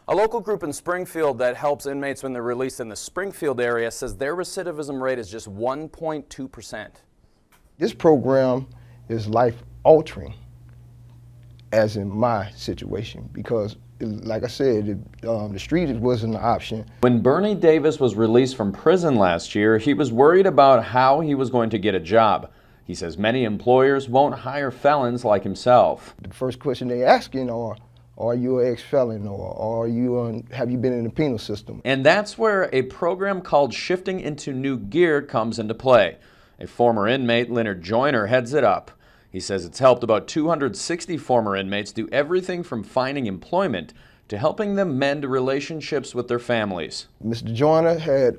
A local group in Springfield that helps inmates when they're released in the Springfield area says their recidivism rate is just 1.2%. This program is life-altering, as in my situation, because, like I said, the street wasn't an option. When Bernie Davis was released from prison last year, he was worried about how he was going to get a job. He says many employers won't hire felons like himself. The first question they asking are you an ex-felon, or have you been in the penal system? And that's where a program called Shifting into New Gear comes into play. A former inmate, Leonard Joyner, heads it up. He says it's helped about 260 former inmates do everything from finding employment to helping them mend relationships with their families. Mr. Joyner had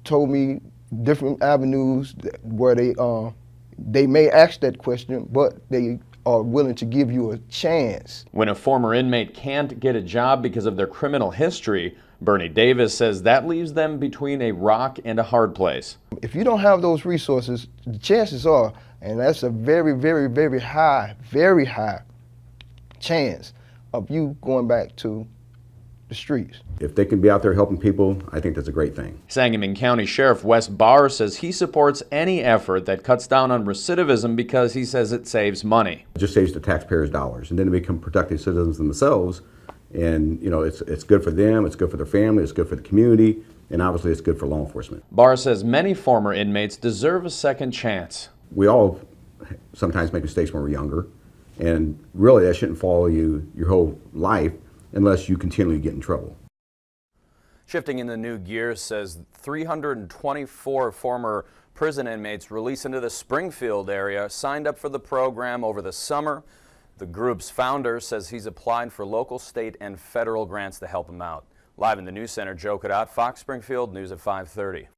told me different avenues where they may ask that question, but they are willing to give you a chance. When a former inmate can't get a job because of their criminal history, Bernie Davis says that leaves them between a rock and a hard place. If you don't have those resources, the chances are, and that's a very, very, very high chance of you going back to the streets. If they can be out there helping people, I think that's a great thing. Sangamon County Sheriff Wes Barr says he supports any effort that cuts down on recidivism because he says it saves money. It just saves the taxpayers' dollars, and then they become productive citizens themselves. And you know, it's good for them, it's good for their family, it's good for the community, and obviously it's good for law enforcement. Barr says many former inmates deserve a second chance. We all sometimes make mistakes when we're younger, and really that shouldn't follow you your whole life unless you continually get in trouble. Shifting into New Gear says 324 former prison inmates released into the Springfield area signed up for the program over the summer. The group's founder says he's applied for local, state, and federal grants to help him out. Live in the News Center, Joe Cadotte, Fox Springfield News at 5:30.